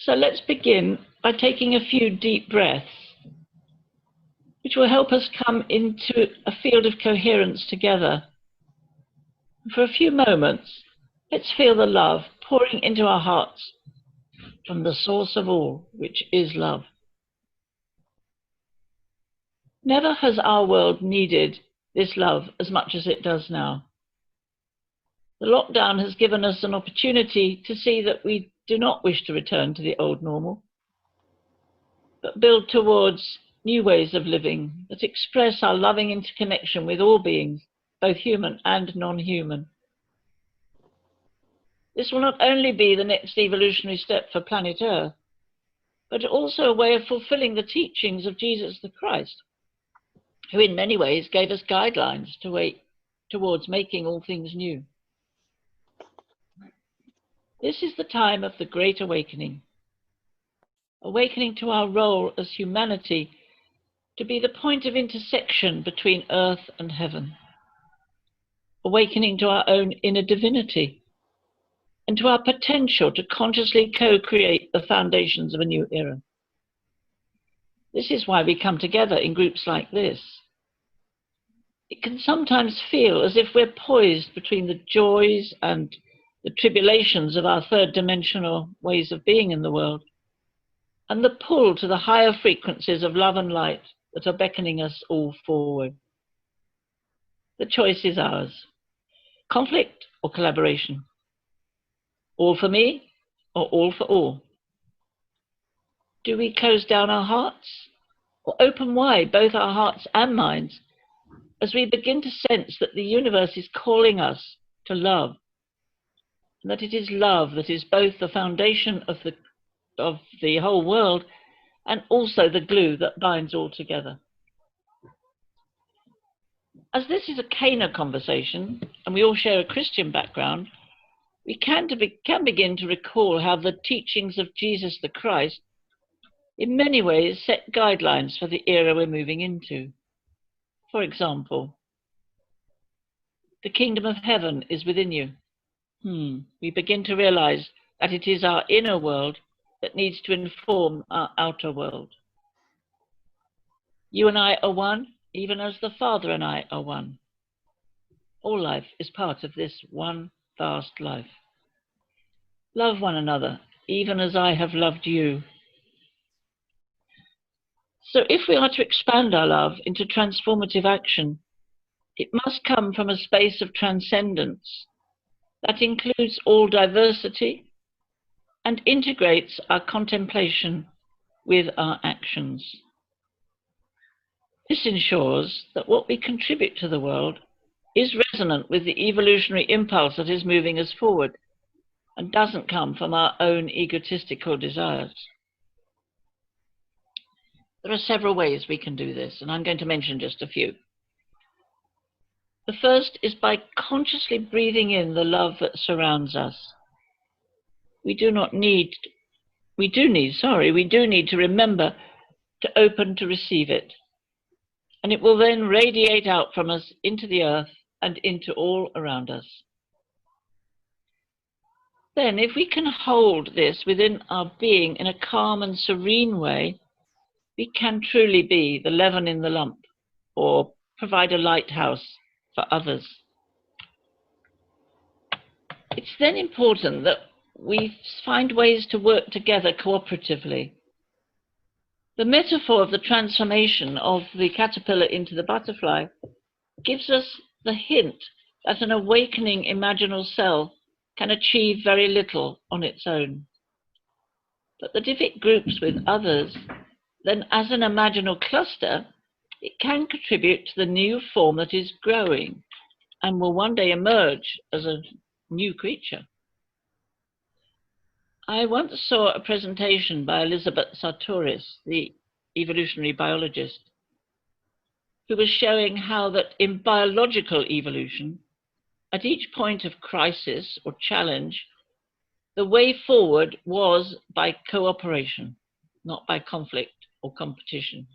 So let's begin by taking a few deep breaths, which will help us come into a field of coherence together. For a few moments, let's feel the love pouring into our hearts from the source of all, which is love. Never has our world needed this love as much as it does now. The lockdown has given us an opportunity to see that we do not wish to return to the old normal, but build towards new ways of living that express our loving interconnection with all beings, both human and non-human. This will not only be the next evolutionary step for planet Earth, but also a way of fulfilling the teachings of Jesus the Christ, who in many ways gave us guidelines towards making all things new. This is the time of the Great Awakening, awakening to our role as humanity to be the point of intersection between earth and heaven, awakening to our own inner divinity and to our potential to consciously co-create the foundations of a new era. This is why we come together in groups like this. It can sometimes feel as if we're poised between the joys and the tribulations of our third dimensional ways of being in the world, and the pull to the higher frequencies of love and light that are beckoning us all forward. The choice is ours: conflict or collaboration, all for me or all for all. Do we close down our hearts or open wide both our hearts and minds as we begin to sense that the universe is calling us to love, and that it is love that is both the foundation of the whole world and also the glue that binds all together? As this is a Cana conversation and we all share a Christian background, we can begin to recall how the teachings of Jesus the Christ in many ways set guidelines for the era we're moving into. For example, the kingdom of heaven is within you. We begin to realize that it is our inner world that needs to inform our outer world. You and I are one, even as the Father and I are one. All life is part of this one vast life. Love one another, even as I have loved you. So if we are to expand our love into transformative action, it must come from a space of transcendence that includes all diversity and integrates our contemplation with our actions. This ensures that what we contribute to the world is resonant with the evolutionary impulse that is moving us forward and doesn't come from our own egotistical desires. There are several ways we can do this, and I'm going to mention just a few. The first is by consciously breathing in the love that surrounds us. We do need to remember to open to receive it. And it will then radiate out from us into the earth and into all around us. Then, if we can hold this within our being in a calm and serene way, we can truly be the leaven in the lump, or provide a lighthouse for others. It's then important that we find ways to work together cooperatively. The metaphor of the transformation of the caterpillar into the butterfly gives us the hint that an awakening imaginal cell can achieve very little on its own. But that if it groups with others, then as an imaginal cluster, it can contribute to the new form that is growing and will one day emerge as a new creature. I once saw a presentation by Elizabeth Sartoris, the evolutionary biologist, who was showing how that in biological evolution, at each point of crisis or challenge, the way forward was by cooperation, not by conflict or competition.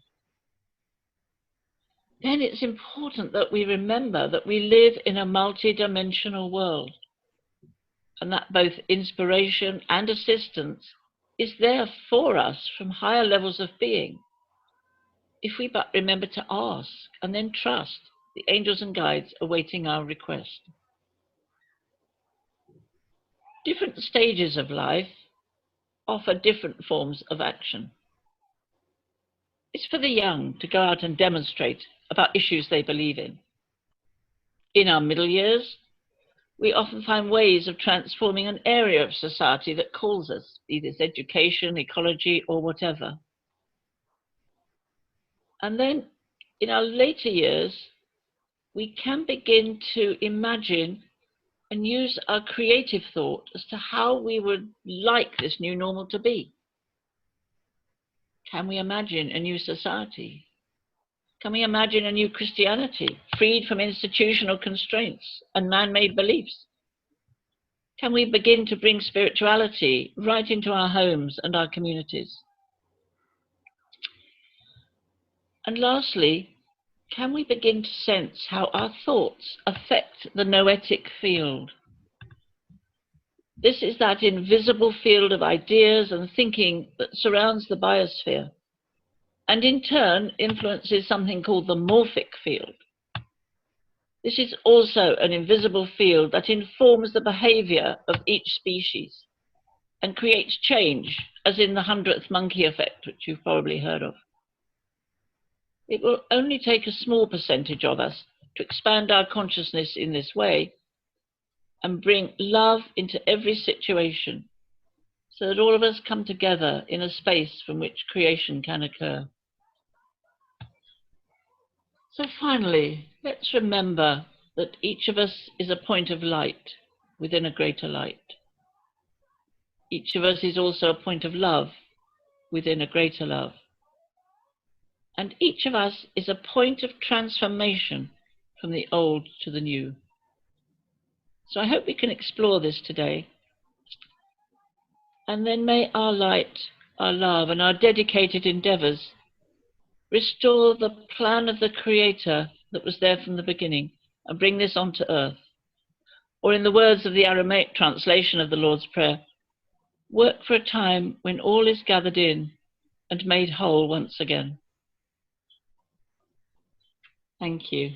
Then it's important that we remember that we live in a multi-dimensional world, and that both inspiration and assistance is there for us from higher levels of being, if we but remember to ask and then trust the angels and guides awaiting our request. Different stages of life offer different forms of action. It's for the young to go out and demonstrate about issues they believe in. In our middle years, we often find ways of transforming an area of society that calls us, be this education, ecology, or whatever. And then in our later years, we can begin to imagine and use our creative thought as to how we would like this new normal to be. Can we imagine a new society? Can we imagine a new Christianity, freed from institutional constraints and man-made beliefs? Can we begin to bring spirituality right into our homes and our communities? And lastly, can we begin to sense how our thoughts affect the noetic field? This is that invisible field of ideas and thinking that surrounds the biosphere, and in turn influences something called the morphic field. This is also an invisible field that informs the behavior of each species and creates change, as in the 100th monkey effect, which you've probably heard of. It will only take a small percentage of us to expand our consciousness in this way and bring love into every situation, so that all of us come together in a space from which creation can occur. So finally, let's remember that each of us is a point of light within a greater light. Each of us is also a point of love within a greater love. And each of us is a point of transformation from the old to the new. So I hope we can explore this today. And then may our light, our love, and our dedicated endeavors restore the plan of the Creator that was there from the beginning and bring this onto earth. Or in the words of the Aramaic translation of the Lord's Prayer, work for a time when all is gathered in and made whole once again. Thank you.